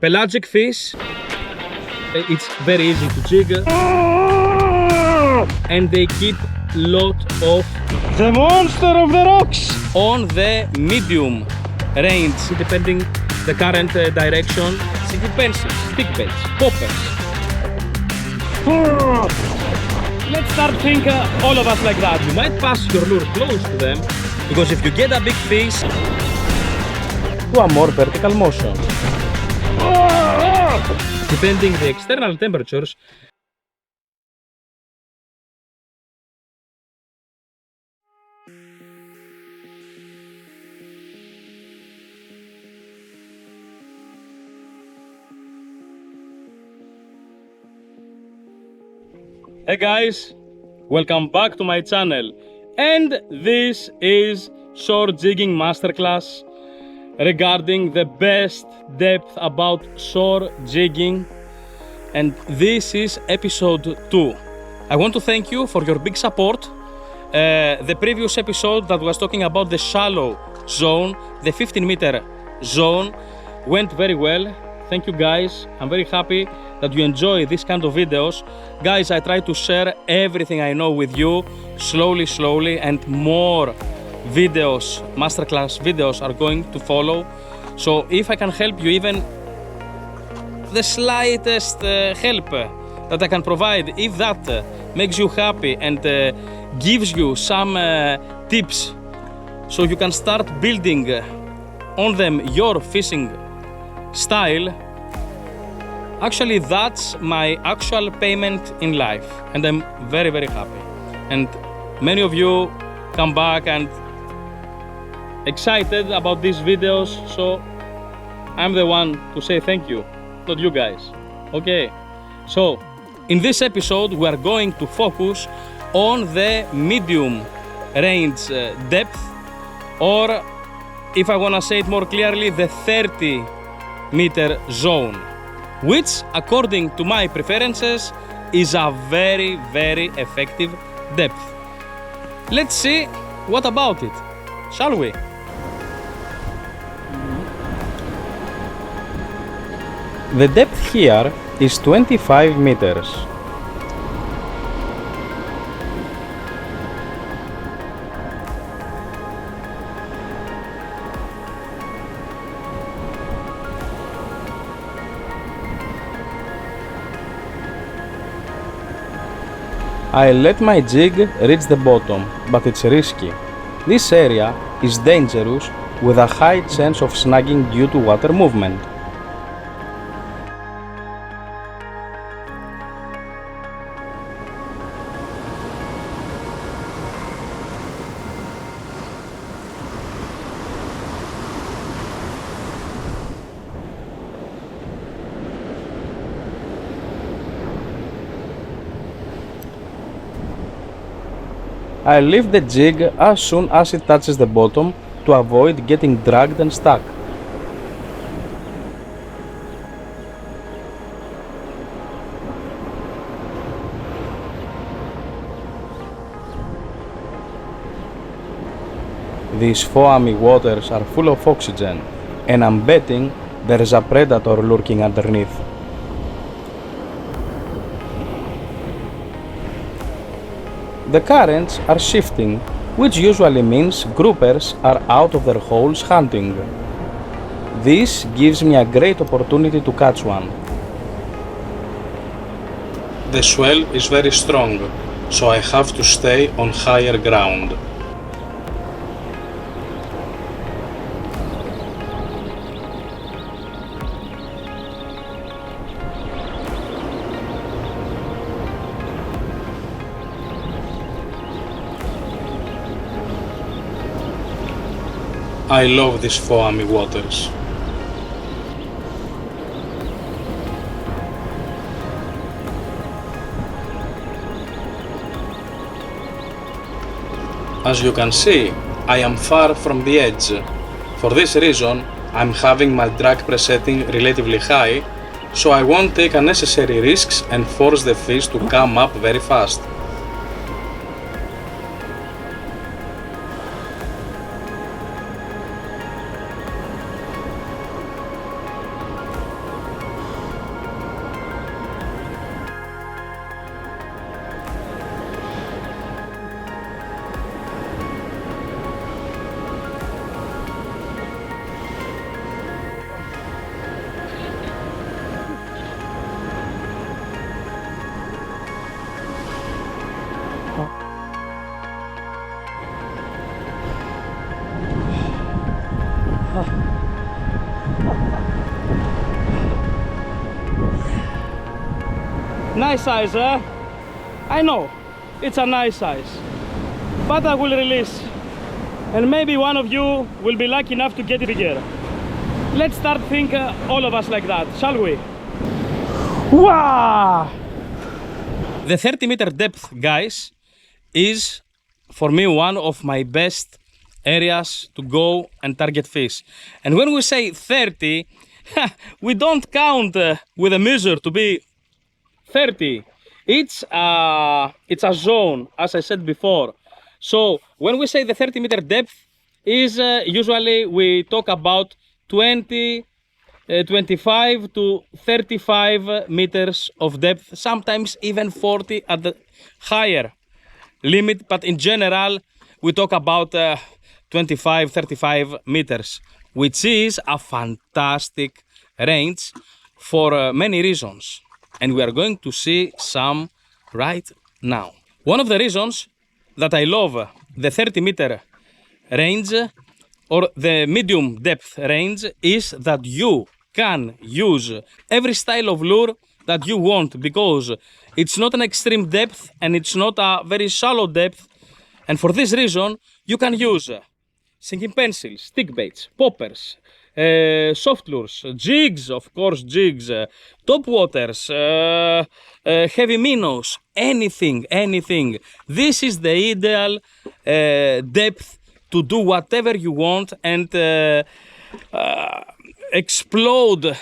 pelagic fish. It's very easy to jig. And they keep lot of The monster of the rocks! on the medium range, depending the current direction. Stick pencils, stick baits, poppers. Let's start think all of us like that. You might pass your lure close to them, because if you get a big fish, to a more vertical motion. Depending the external temperatures, hey guys, welcome back to my channel, and this is Shore Jigging Masterclass regarding the best depth about shore jigging, and this is episode 2. I want to thank you for your big support. The previous episode that was talking about the shallow zone, the 15-meter zone, went very well. Thank you guys. I'm very happy that you enjoy this kind of videos. Guys, I try to share everything I know with you slowly, and more videos, masterclass videos are going to follow. So if I can help you, even the slightest help that I can provide, if that makes you happy and gives you some tips so you can start building on them your fishing style, actually that's my actual payment in life, and I'm very happy. And many of you come back and excited about these videos, so I'm the one to say thank you, not you guys. Okay, so in this episode we are going to focus on the medium range depth, or if I want to say it more clearly, the 30-meter zone, which according to my preferences is a very effective depth. Let's see what about it, shall we? The depth here is 25 meters. I let my jig reach the bottom, but it's risky. This area is dangerous with a high chance of snagging due to water movement. I lift the jig as soon as it touches the bottom to avoid getting dragged and stuck. These foamy waters are full of oxygen, and I'm betting there is a predator lurking underneath. The currents are shifting, which usually means groupers are out of their holes hunting. This gives me a great opportunity to catch one. The swell is very strong, so I have to stay on higher ground. I love these foamy waters. As you can see, I am far from the edge. For this reason, I'm having my drag presetting relatively high, so I won't take unnecessary risks and force the fish to come up very fast. Nice size, eh? I know, it's a nice size. But I will release. And maybe one of you will be lucky enough to get it bigger. Let's start thinking all of us like that, shall we? Wow! The 30-meter depth, guys, is for me one of my best areas to go and target fish. And when we say 30, we don't count with a measure to be 30. It's a zone, as I said before. So when we say the 30-meter depth is usually we talk about 25 to 35 meters of depth, sometimes even 40 at the higher limit, but in general we talk about 25-35 meters, which is a fantastic range for many reasons, and we are going to see some right now. One of the reasons that I love the 30-meter range or the medium depth range is that you can use every style of lure that you want, because it's not an extreme depth and it's not a very shallow depth, and for this reason you can use sinking pencils, stick baits, poppers, soft lures, jigs, of course jigs, top waters, heavy minnows, anything. This is the ideal depth to do whatever you want and explode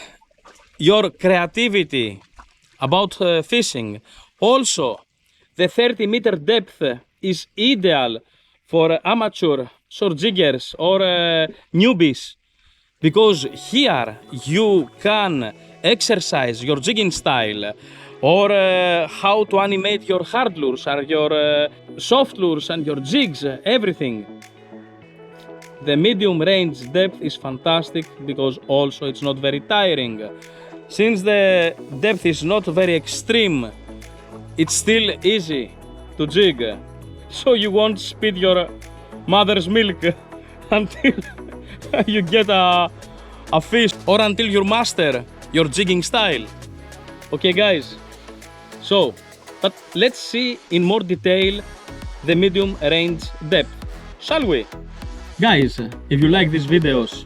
your creativity about fishing. Also, the 30-meter depth is ideal for amateur shore jiggers or newbies, because here you can exercise your jigging style, or how to animate your hard lures or your soft lures and your jigs, everything. The medium range depth is fantastic because also it's not very tiring. Since the depth is not very extreme, it's still easy to jig. So you won't spit your mother's milk until you get a fish, or until you master your jigging style. Okay guys, so but let's see in more detail the medium range depth, shall we? Guys, if you like these videos,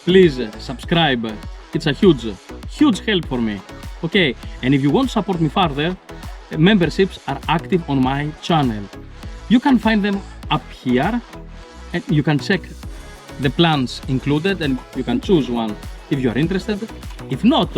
please subscribe. It's a huge help for me. Okay, and if you want to support me further, memberships are active on my channel. You can find them up here, and you can check the plans included and you can choose one if you are interested. If not,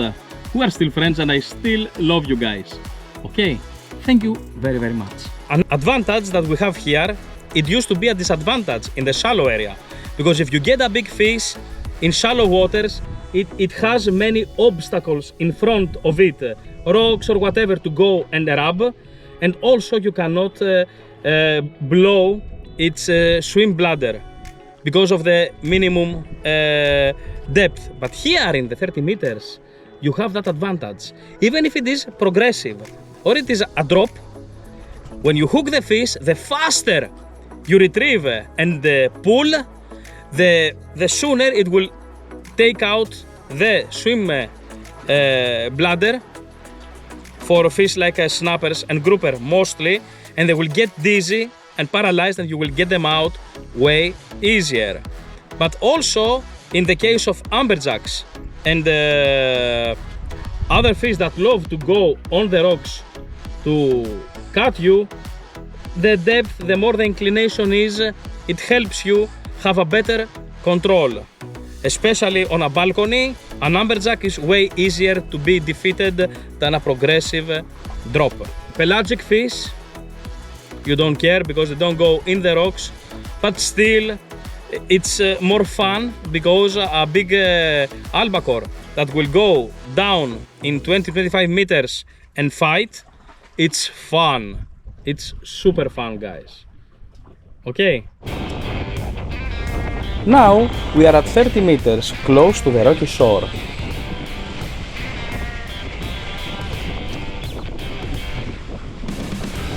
we are still friends and I still love you guys. Okay, thank you very much. An advantage that we have here, it used to be a disadvantage in the shallow area, because if you get a big fish in shallow waters, it has many obstacles in front of it, rocks or whatever to go and rub, and also you cannot blow its swim bladder because of the minimum depth. But here in the 30 meters, you have that advantage. Even if it is progressive or it is a drop, when you hook the fish, the faster you retrieve and pull, the sooner it will take out the swim bladder for fish like snappers and grouper mostly, and they will get dizzy and paralyzed, and you will get them out way easier. But also in the case of amberjacks and other fish that love to go on the rocks to cut you, the depth, the more the inclination is, it helps you have a better control. Especially on a balcony, an amberjack is way easier to be defeated than a progressive drop. Pelagic fish, you don't care because they don't go in the rocks, but still it's more fun because a big albacore that will go down in 20-25 meters and fight, it's fun. It's super fun, guys. Okay. Now we are at 30 meters close to the rocky shore.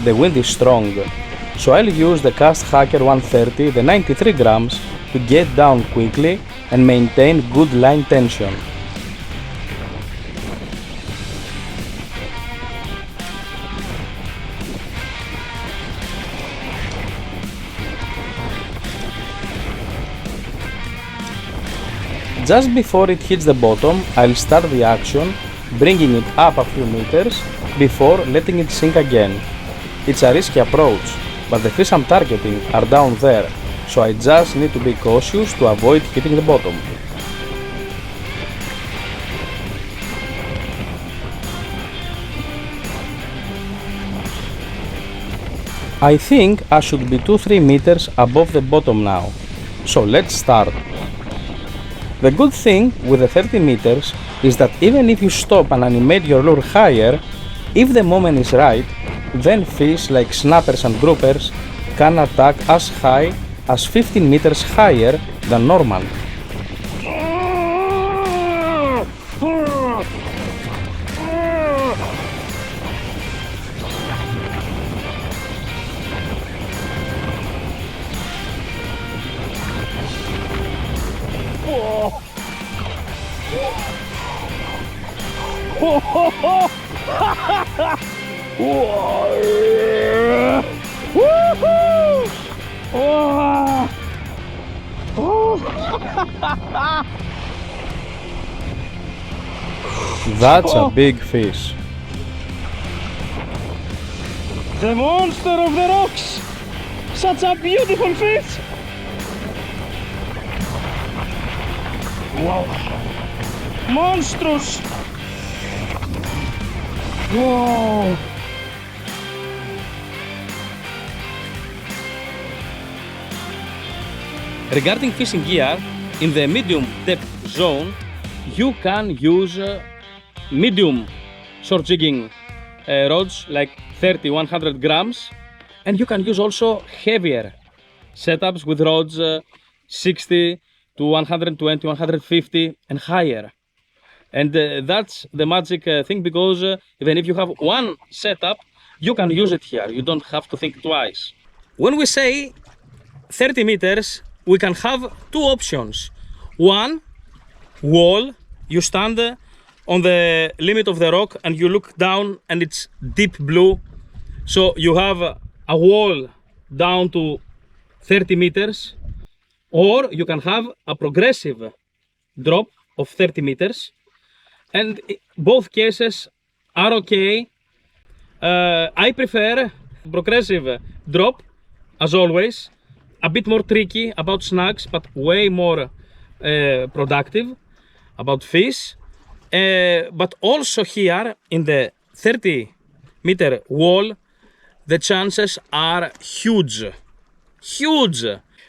The wind is strong, so I'll use the Cast Hacker 130, the 93 grams, to get down quickly and maintain good line tension. Just before it hits the bottom, I'll start the action, bringing it up a few meters before letting it sink again. It's a risky approach, but the fish I'm targeting are down there, so I just need to be cautious to avoid hitting the bottom. I think I should be 2-3 meters above the bottom now, so let's start. The good thing with the 30 meters is that even if you stop and animate your lure higher, if the moment is right, then fish like snappers and groupers can attack as high as 15 meters higher than normal. That's a big fish. The monster of the rocks! Such a beautiful fish! Wow! Monstrous! Wow! Regarding fishing gear, in the medium depth zone, you can use medium shore jigging rods like 30-100 grams, and you can use also heavier setups with rods 60 to 120, 150 and higher. And that's the magic thing, because even if you have one setup, you can use it here. You don't have to think twice. When we say 30 meters, we can have two options. One, wall. You stand on the limit of the rock and you look down and it's deep blue. So you have a wall down to 30 meters. Or you can have a progressive drop of 30 meters. And both cases are okay. I prefer progressive drop, as always. A bit more tricky about snags, but way more productive about fish. But also here in the 30-meter wall, the chances are huge. Huge!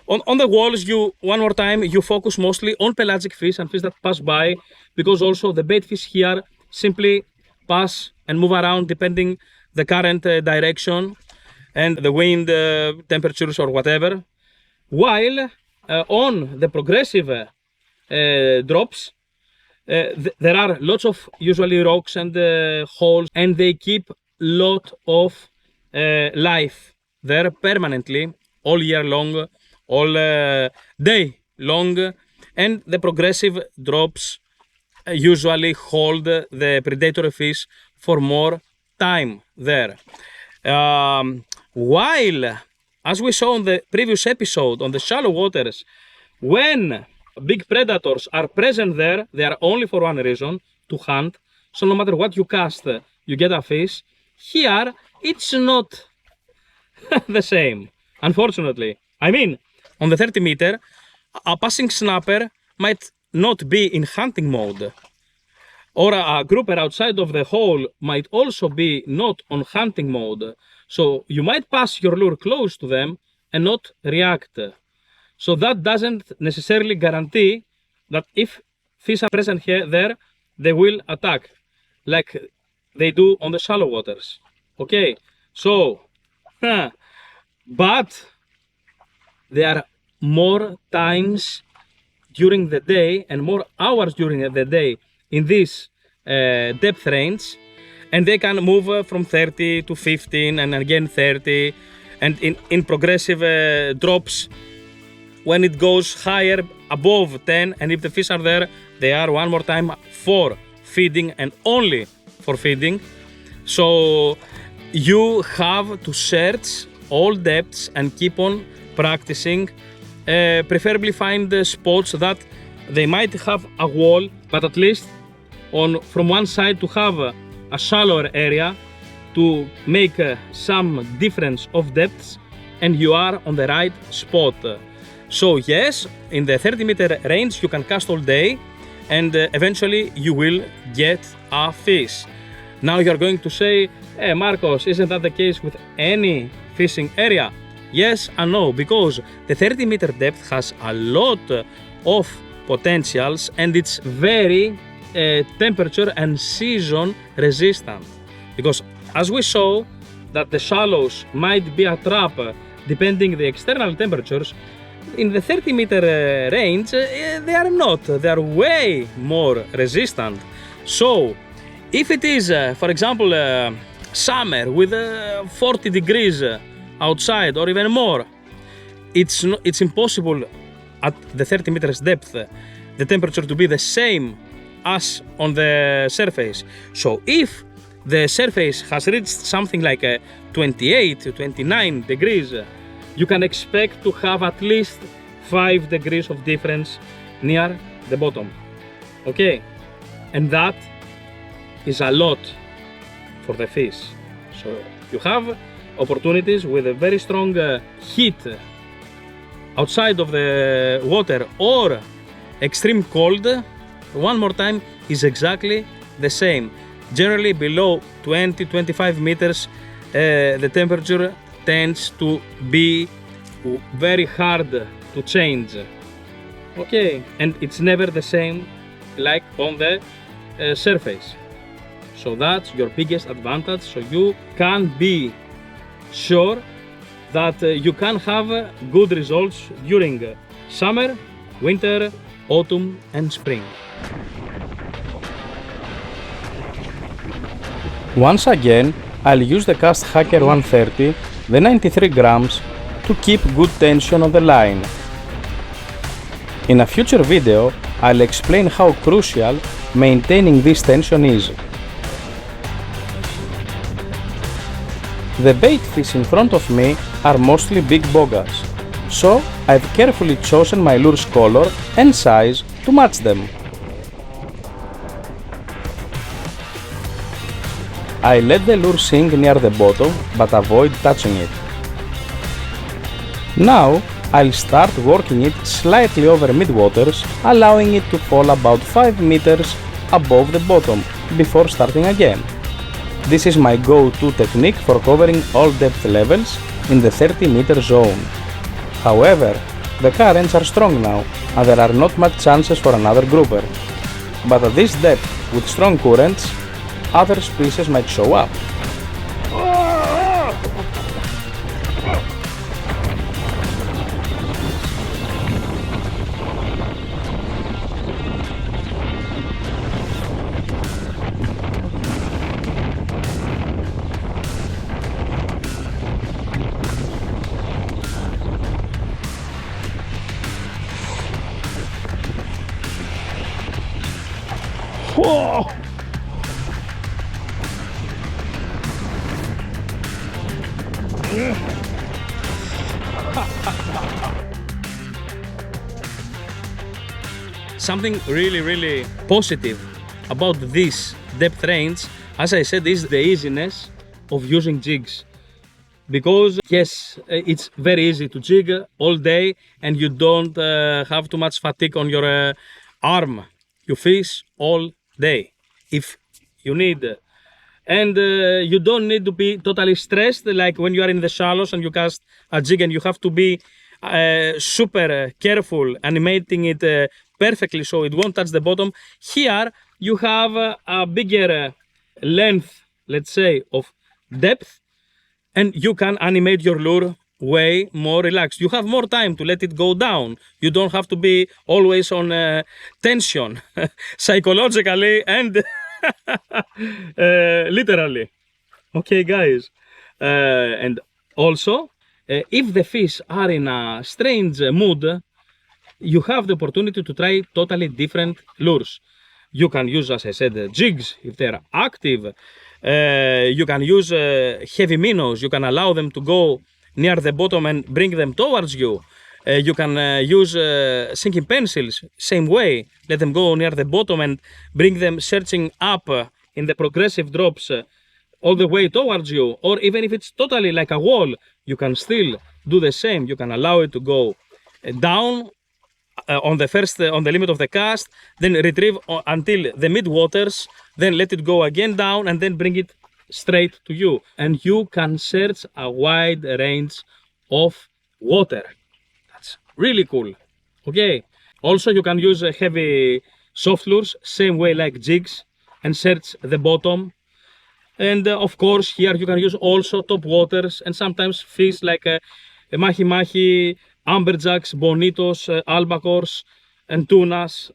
On the walls, one more time, you focus mostly on pelagic fish and fish that pass by, because also the bait fish here simply pass and move around depending the current direction and the wind temperatures or whatever. While on the progressive drops, there are lots of usually rocks and holes, and they keep lot of life there permanently, all year long, all day long, and the progressive drops usually hold the predatory fish for more time there. While, as we saw in the previous episode on the shallow waters, when big predators are present there, they are only for one reason, to hunt. So no matter what you cast, you get a fish. Here, it's not the same, unfortunately. I mean, on the 30 meter, a passing snapper might not be in hunting mode. Or a grouper outside of the hole might also be not on hunting mode. So you might pass your lure close to them and not react. So that doesn't necessarily guarantee that if fish are present here, there, they will attack, like they do on the shallow waters. Okay, so, but there are more times during the day and more hours during the day in this depth range, and they can move from 30 to 15 and again 30, and in progressive drops, when it goes higher above 10, and if the fish are there, they are one more time for feeding and only for feeding. So you have to search all depths and keep on practicing. Preferably find the spots that they might have a wall, but at least from one side to have a shallower area to make some difference of depths, and you are on the right spot. So yes, in the 30-meter range you can cast all day, and eventually you will get a fish. Now you're going to say, hey Markos, isn't that the case with any fishing area? Yes and no, because the 30-meter depth has a lot of potentials and it's very temperature and season resistant. Because as we saw that the shallows might be a trap depending the external temperatures, in the 30-meter range they are not, they are way more resistant. So if it is for example summer with 40 degrees outside or even more, it's impossible at the 30 meters depth the temperature to be the same as on the surface. So if the surface has reached something like 28 to 29 degrees, you can expect to have at least 5 degrees of difference near the bottom. Okay, and that is a lot for the fish. So you have opportunities with a very strong heat outside of the water or extreme cold. One more time is exactly the same. Generally below 20-25 meters the temperature tends to be very hard to change. Okay, and it's never the same like on the surface. So that's your biggest advantage. So you can be sure that you can have good results during summer, winter, autumn and spring. Once again, I'll use the Cast Hacker 130, the 93 grams, to keep good tension on the line. In a future video, I'll explain how crucial maintaining this tension is. The bait fish in front of me are mostly big bogas, so I've carefully chosen my lure's color and size to match them. I let the lure sink near the bottom but avoid touching it. Now I'll start working it slightly over mid-waters, allowing it to fall about 5 meters above the bottom before starting again. This is my go-to technique for covering all depth levels in the 30-meter zone. However, the currents are strong now and there are not much chances for another grouper. But at this depth with strong currents, other species might show up. Whoa! Something really positive about this depth range, as I said, is the easiness of using jigs. Because yes, it's very easy to jig all day and you don't have too much fatigue on your arm. You fish all day if you need. And you don't need to be totally stressed like when you are in the shallows and you cast a jig and you have to be super careful animating it perfectly so it won't touch the bottom. Here you have a bigger length, let's say, of depth, and you can animate your lure way more relaxed. You have more time to let it go down. You don't have to be always on tension psychologically and literally. Okay guys, and also if the fish are in a strange mood, you have the opportunity to try totally different lures. You can use, as I said, jigs if they're active. You can use heavy minnows. You can allow them to go near the bottom and bring them towards you. You can use sinking pencils, same way. Let them go near the bottom and bring them searching up in the progressive drops all the way towards you. Or even if it's totally like a wall, you can still do the same. You can allow it to go down on the limit of the cast, then retrieve until the mid waters, then let it go again down and then bring it straight to you. And you can search a wide range of water. That's really cool. Okay. Also, you can use heavy soft lures, same way like jigs, and search the bottom. And of course, here you can use also top waters and sometimes fish like mahi-mahi, amberjacks, bonitos, albacores, and tunas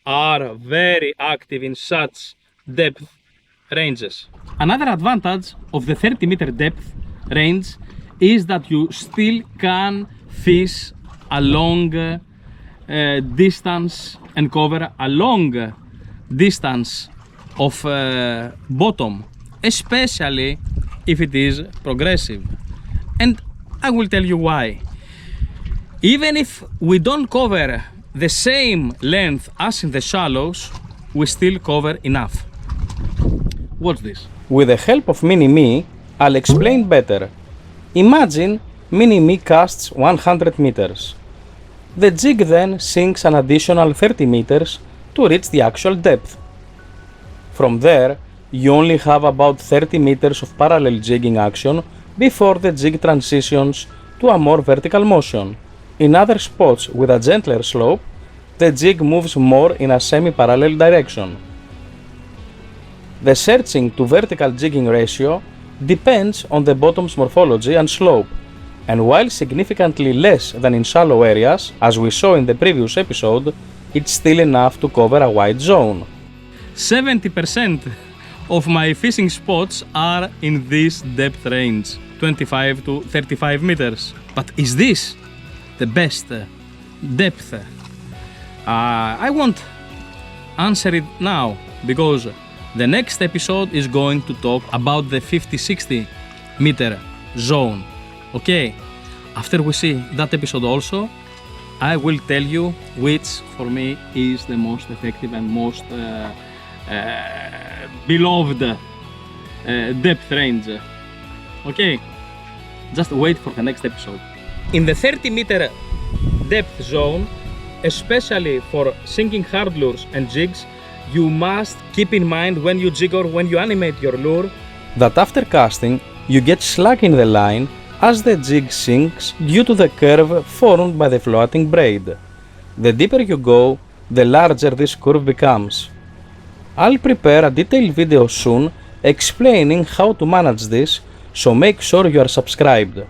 are very active in such depth ranges. Another advantage of the 30-meter depth range is that you still can fish a long distance and cover a long distance of bottom, especially if it is progressive. And I will tell you why. Even if we don't cover the same length as in the shallows, we still cover enough. Watch this. With the help of Mini-Me, I'll explain better. Imagine Mini-Me casts 100 meters. The jig then sinks an additional 30 meters to reach the actual depth. From there, you only have about 30 meters of parallel jigging action before the jig transitions to a more vertical motion. In other spots with a gentler slope, the jig moves more in a semi-parallel direction. The searching to vertical jigging ratio depends on the bottom's morphology and slope, and while significantly less than in shallow areas, as we saw in the previous episode, it's still enough to cover a wide zone. 70% of my fishing spots are in this depth range, 25 to 35 meters. But is this the best depth? I won't answer it now because the next episode is going to talk about the 50-60 meter zone. Okay, after we see that episode also, I will tell you which for me is the most effective and most beloved depth range. Okay, just wait for the next episode. In the 30-meter depth zone, especially for sinking hard lures and jigs, you must keep in mind when you jig or when you animate your lure that after casting, you get slack in the line as the jig sinks due to the curve formed by the floating braid. The deeper you go, the larger this curve becomes. I'll prepare a detailed video soon explaining how to manage this, so make sure you are subscribed.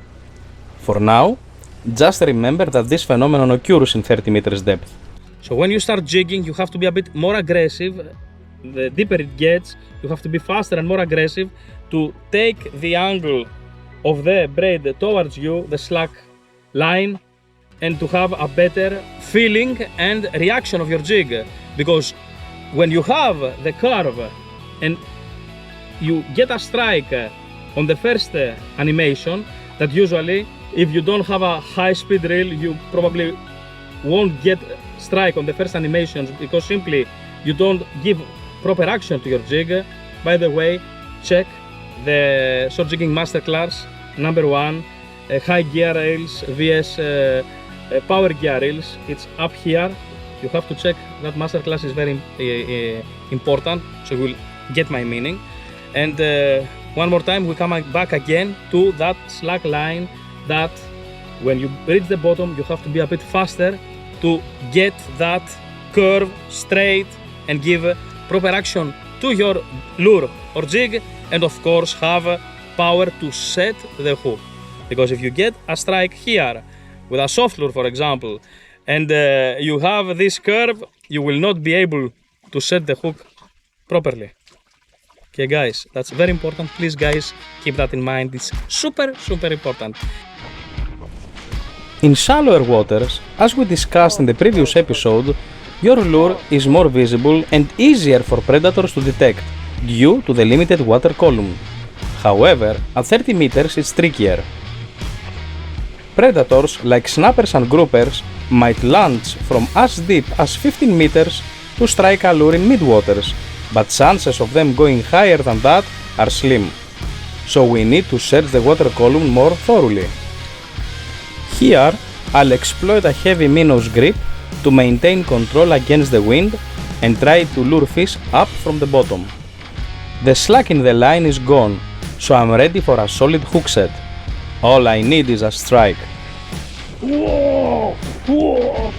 For now, just remember that this phenomenon occurs in 30 meters depth. So when you start jigging, you have to be a bit more aggressive. The deeper it gets, you have to be faster and more aggressive to take the angle of the braid towards you, the slack line, and to have a better feeling and reaction of your jig. Because when you have the curve and you get a strike on the first animation, that usually if you don't have a high speed reel, you probably won't get strike on the first animations because simply you don't give proper action to your jig. By the way, check the Shore Jigging Masterclass #1 high gear rails vs power gear reels. It's up here. You have to check that masterclass is very important, so you will get my meaning. And one more time, we come back again to that slack line, that when you reach the bottom, you have to be a bit faster to get that curve straight and give proper action to your lure or jig, and of course have power to set the hook. Because if you get a strike here with a soft lure, for example, and you have this curve, you will not be able to set the hook properly. Okay guys, that's very important. Please guys, keep that in mind. It's super important. In shallower waters, as we discussed in the previous episode, your lure is more visible and easier for predators to detect due to the limited water column. However, at 30 meters it's trickier. Predators like snappers and groupers might launch from as deep as 15 meters to strike a lure in midwaters, but chances of them going higher than that are slim. So we need to search the water column more thoroughly. Here, I'll exploit a heavy minnows grip to maintain control against the wind and try to lure fish up from the bottom. The slack in the line is gone, so I'm ready for a solid hook set. All I need is a strike. Whoa! Whoa!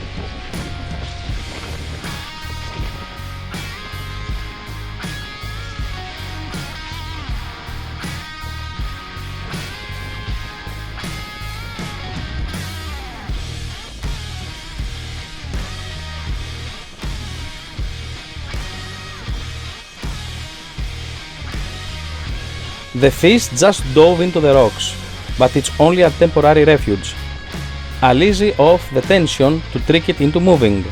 The fish just dove into the rocks, but it's only a temporary refuge. I'll ease off the tension to trick it into moving.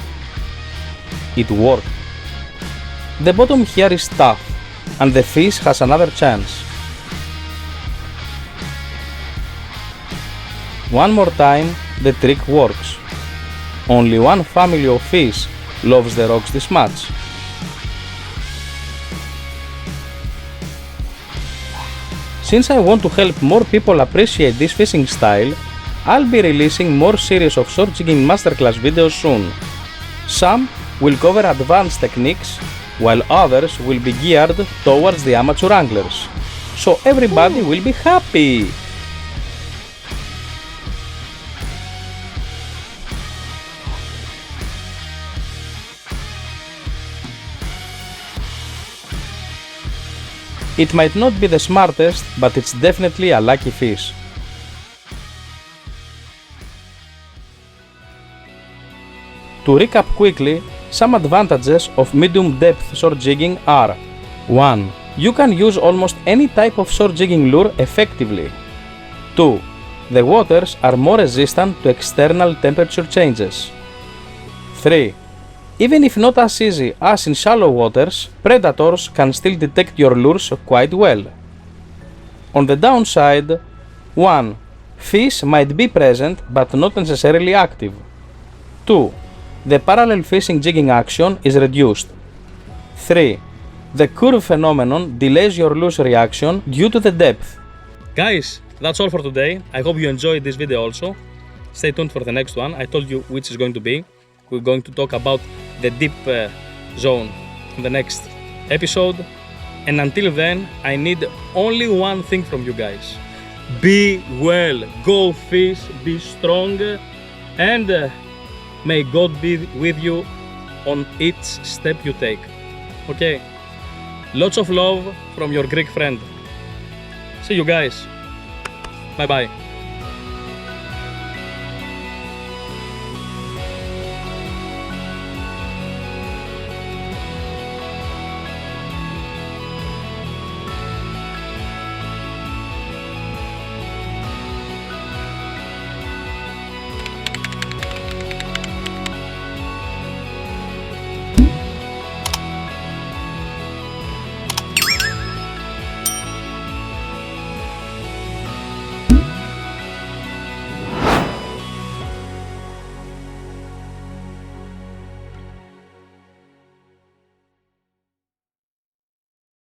It worked. The bottom here is tough, and the fish has another chance. One more time, the trick works. Only one family of fish loves the rocks this much. Since I want to help more people appreciate this fishing style, I'll be releasing more series of Shore Jigging Masterclass videos soon. Some will cover advanced techniques, while others will be geared towards the amateur anglers. So everybody will be happy! It might not be the smartest, but it's definitely a lucky fish. To recap quickly, some advantages of medium depth shore jigging are: 1. You can use almost any type of shore jigging lure effectively. 2. The waters are more resistant to external temperature changes. 3. Even if not as easy as in shallow waters, predators can still detect your lures quite well. On the downside, 1. Fish might be present but not necessarily active. 2. The parallel fishing jigging action is reduced. 3. The curve phenomenon delays your lure's reaction due to the depth. Guys, that's all for today. I hope you enjoyed this video also. Stay tuned for the next one. I told you which is going to be. We're going to talk about the deep zone in the next episode. And until then, I need only one thing from you guys. Be well, go fish, be strong, and may God be with you on each step you take. Okay? Lots of love from your Greek friend. See you guys. Bye bye.